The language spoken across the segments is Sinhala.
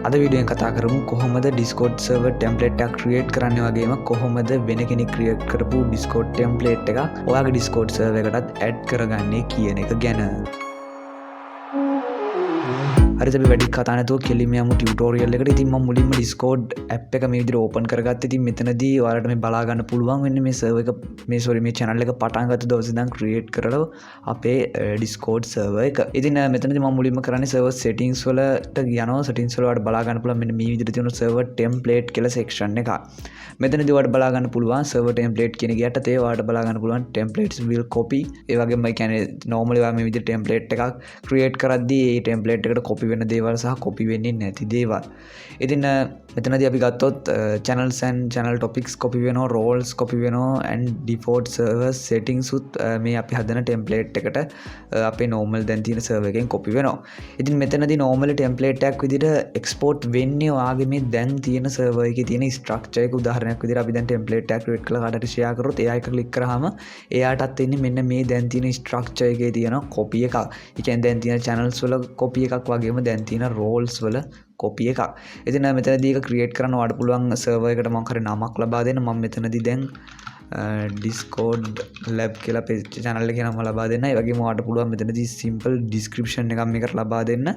අද වීඩියෝෙන් කතා කරමු කොහොමද Discord server template එකක් create කරන්න වගේම කොහොමද වෙන කෙනෙක් create කරපු Discord template එකක් ඔයාගේ Discord server එකටත් add කරගන්නේ කියන එක ගැන. හරි අපි වැඩි කතා නැතුව කෙලින්ම යමු ටියුටෝරියල් එකට. ඉතින් මම මුලින්ම Discord app එක මේ විදිහට open කරගත්තා. ඉතින් මෙතනදී ඔයාලට මේ බලා ගන්න පුළුවන් වෙන්නේ මේ server එක මේ channel එක පටන් ගත්ත දවසේ ඉඳන් create කරලා අපේ Discord server එක. ඉතින් මෙතනදී මම මුලින්ම කරන්නේ server settings වලට යනවා. settings වල ඔයාලට බලා ගන්න පුළුවන් මෙන්න මේ විදිහට තියෙන server template කියලා section එක. මෙතනදී ඔයාලට බලා ගන්න පුළුවන් server template කියන එක යටතේ ඔයාලට බලා ගන්න පුළුවන් templates will copy. ඒ වගේම ඒ කියන්නේ normally ඔයා මේ විදිහට template එකක් create කරද්දී ඒ template එකට copy වෙන දේවල් සහ copy වෙන්නේ නැති දේවල්. ඉතින් මෙතනදී අපි ගත්තොත් channels and channel topics copy වෙනවා, roles copy වෙනවා and default server settings උත් මේ අපි හදන template එකට අපේ normal දැන් තියෙන server එකෙන් copy වෙනවා. ඉතින් මෙතනදී normal template එකක් විදිහට export වෙන්නේ ඔයාගේ මේ දැන් තියෙන server එකේ තියෙන structure එක. උදාහරණයක් විදිහට අපි දැන් template එකක් create කරලා කාටට share කරොත් එයා එක click කරාම එයාටත් එන්නේ මෙන්න මේ දැන් තියෙන structure එකේ තියෙන copy එකක්. ඒ කියන්නේ දැන් තියෙන channels වල copy එකක් වගේම දැන් තියෙන roles වල copy එකක්. ඉතින් මෙතනදී ඒක create කරන්න ඔයාලට පුළුවන් server එකට මොකක් හරි නමක් ලබා දෙන්න. මම මෙතනදී දැන් Discord lab කියලා channel එකේ නම ලබා දෙන්න. ඒ වගේම ඔයාලට පුළුවන් මෙතනදී simple description එකක් මේකට ලබා දෙන්න.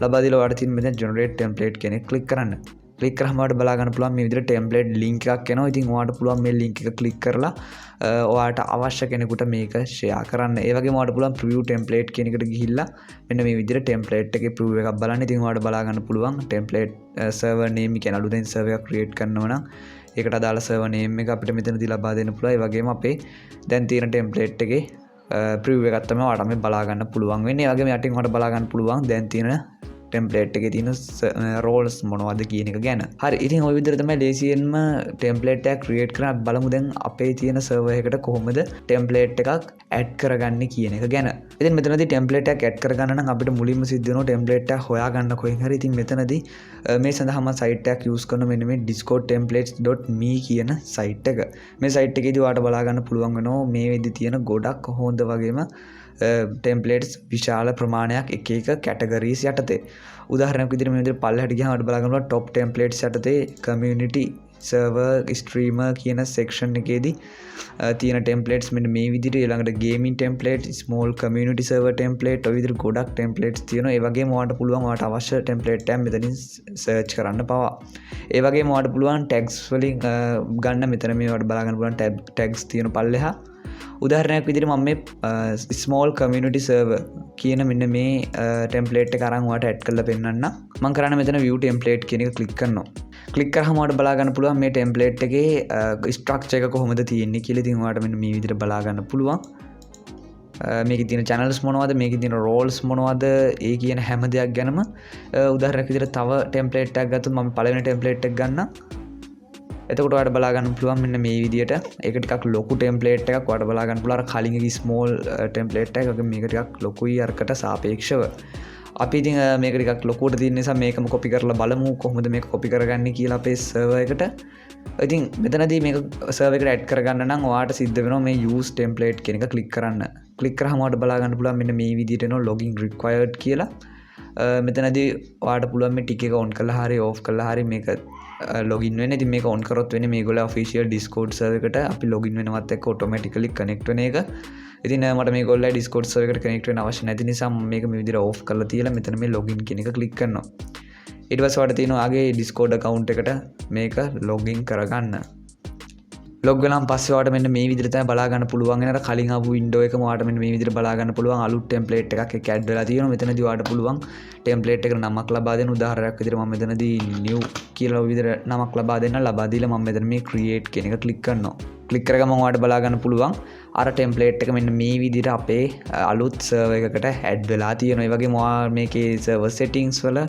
ලබා දීලා ඔයාලට තියෙන මෙතන generate template කියන එක click කරන්න. click කරාම ඔයාලට බලා ගන්න පුළුවන් මේ විදිහට template link එකක් එනවා. ඉතින් ඔයාලට පුළුවන් මේ link එක click කරලා ඔයාලට අවශ්‍ය කෙනෙකුට මේක share කරන්න. ඒ වගේම ඔයාලට පුළුවන් preview template කියන එකට ගිහිල්ලා මෙන්න මේ විදිහට template එකේ preview එකක් බලන්න. ඉතින් ඔයාලට බලා ගන්න පුළුවන් template server name කියන අලුතෙන් server එකක් create කරනවා නම් ඒකට අදාළ server name එක අපිට මෙතනදී ලබා දෙන්න පුළුවන්. ඒ වගේම අපේ දැන් තියෙන template එකේ preview එකක් තමයි ඔයාලට මේ බලා ගන්න පුළුවන් වෙන්නේ. ඒ වගේම යටින් ඔයාලට බලා ගන්න පුළුවන් දැන් තියෙන template එකේ තියෙන roles මොනවද කියන එක ගැන. හරි. ඉතින් ওই විදිහට තමයි ලේසියෙන්ම template එකක් create කරලා බලමු දැන් අපේ තියෙන server එකට කොහොමද template එකක් add කරගන්නේ කියන එක ගැන. ඉතින් මෙතනදී template එකක් add කරගන්න නම් අපිට මුලින්ම සිද්ධ වෙනවා template එක හොයාගන්න කොහෙන් හරි. ඉතින් මෙතනදී මේ සඳහාම site එකක් use කරන මෙන්න මේ discordtemplates.me කියන site එක. මේ site එකේදී ඔයාලට බලා ගන්න පුළුවන් වෙනවා මේ වෙද්දි තියෙන ගොඩක් හොඳ වගේම templates විශාල ප්‍රමාණයක් එක එක categories යටතේ. උදාහරණයක් විදිහට මේ විදිහට පල්ලෙහාට ගියාම අපිට බලා ගන්නවා top templates යටතේ community server streamer කියන section එකේදී තියෙන templates මෙන්න මේ විදිහට. ඊළඟට gaming template, small community server template ඔය විදිහට ගොඩක් templates තියෙනවා. ඒ වගේම ඔයාලට පුළුවන් ඔයාලට අවශ්‍ය template එකක් මෙතනින් search කරන්න පවා. ඒ වගේම ඔයාලට පුළුවන් tags වලින් ගන්න මෙතන මේ ඔයාලට බලා ගන්න පුළුවන් tags තියෙන පල්ලෙහා. උදාහරණයක් විදිහට මම මේ small community server කියන මෙන්න මේ template එක අරන් ඔයාලට add කරලා පෙන්නන්න. මම කරන්නේ මෙතන view template කියන එක click කරනවා. click කරාම ඔයාලට බලා ගන්න පුළුවන් මේ template එකේ structure එක කොහොමද තියෙන්නේ කියලා. ඉතින් ඔයාලට මෙන්න මේ විදිහට බලා ගන්න පුළුවන්. මේකේ තියෙන channels මොනවද, මේකේ තියෙන roles මොනවද, ඒ කියන හැම දෙයක් ගැනම උදාහරණයක් විදිහට තව template එකක් ගත්තොත් මම පළවෙනි template එක ගන්නම්. එතකොට ඔයාලට බලා ගන්න පුළුවන් මෙන්න මේ විදිහට. ඒක ටිකක් ලොකු template එකක්. ඔයාලට බලා ගන්න පුළුවන් අර කලින් එකේ small template එකක්. ඒක මේක ටිකක් ලොකුයි අරකට සාපේක්ෂව. අපි ඉතින් මේක ටිකක් ලොකුවට තියෙන නිසා මේකම copy කරලා බලමු කොහොමද මේක copy කරගන්නේ කියලා අපේ server එකට. ඉතින් මෙතනදී මේක server එකට add කරගන්න නම් ඔයාලට සිද්ධ වෙනවා මේ use template කියන එක click කරන්න. click කරාම ඔයාලට බලා ගන්න පුළුවන් මෙන්න මේ විදිහට එනවා login required කියලා. මෙතනදී ඔයාලට පුළුවන් මේ tick එක on කරලා හරි off කරලා හරි මේක login වෙන්න. ඉතින් මේක on කරොත් වෙන්නේ මේගොල්ලෝ official Discord server එකට අපි login වෙනවත් එක්ක automatically connect වෙන එක. ඉතින් මට මේගොල්ලෝ Discord server එකට connect වෙන්න අවශ්‍ය නැති නිසා මම මේක මේ විදිහට off කරලා තියලා මෙතන මේ login කියන එක click කරනවා. ඊට පස්සේ ඔයාලට තියෙනවා ආගේ Discord account එකට මේක login කරගන්න. log වෙනාන් පස්සේ ඔයාලට මෙන්න මේ විදිහට තමයි බලා ගන්න පුළුවන්. වෙන අර කලින් ආපු window එකම ඔයාලට මෙන්න මේ විදිහට බලා ගන්න පුළුවන්. අලුත් template එකක් එක add වෙලා තියෙනවා. මෙතනදී ඔයාලට පුළුවන් template එකට නමක් ලබා දෙන්න. උදාහරණයක් විදිහට මම මෙතනදී new කියලා විදිහට නමක් ලබා දෙන්න. ලබා දීලා මම මෙතන මේ create කියන එක click කරනවා. click කරගම ඔයාලට බලා ගන්න පුළුවන් අර template එක මෙන්න මේ විදිහට අපේ අලුත් server එකකට add වෙලා තියෙනවා. ඒ වගේම ඔයා මේකේ server settings වල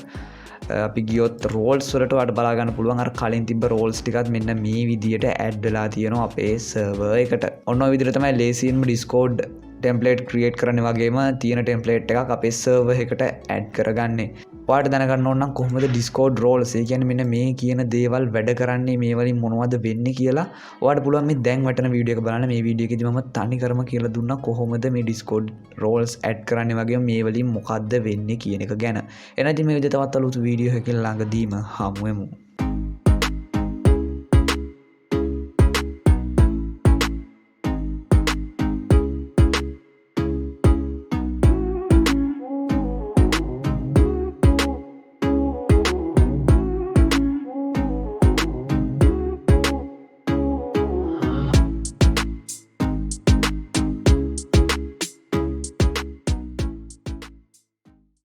අපි ගියොත් roles වලට ඔයාලට බලා ගන්න පුළුවන් අර කලින් තිබ්බ roles ටිකත් මෙන්න මේ විදිහට add වෙලා තියෙනවා අපේ server එකට. ඔන්න ඔය විදිහට තමයි ලේසියෙන්ම Discord template create කරන්න වගේම තියෙන template එකක් අපේ server එකට add කරගන්නේ. ඔයාලට දැනගන්න ඕන නම් කොහොමද Discord roles ඒ කියන්නේ මෙන්න මේ කියන දේවල් වැඩ කරන්නේ මේ වලින් මොනවද වෙන්නේ කියලා ඔයාලට පුළුවන් මේ දැන් වටන වීඩියෝ එක බලන්න. මේ වීඩියෝ එකේදී මම තනි කරම කියලා දුන්නා කොහොමද මේ Discord roles add කරන්නේ වගේම මේ වලින් මොකද්ද වෙන්නේ කියන එක ගැන. එහෙනම් ඉතින් මේ විදිහට තවත් අලුත් වීඩියෝ එකකින් ළඟදීම හමු වෙමු.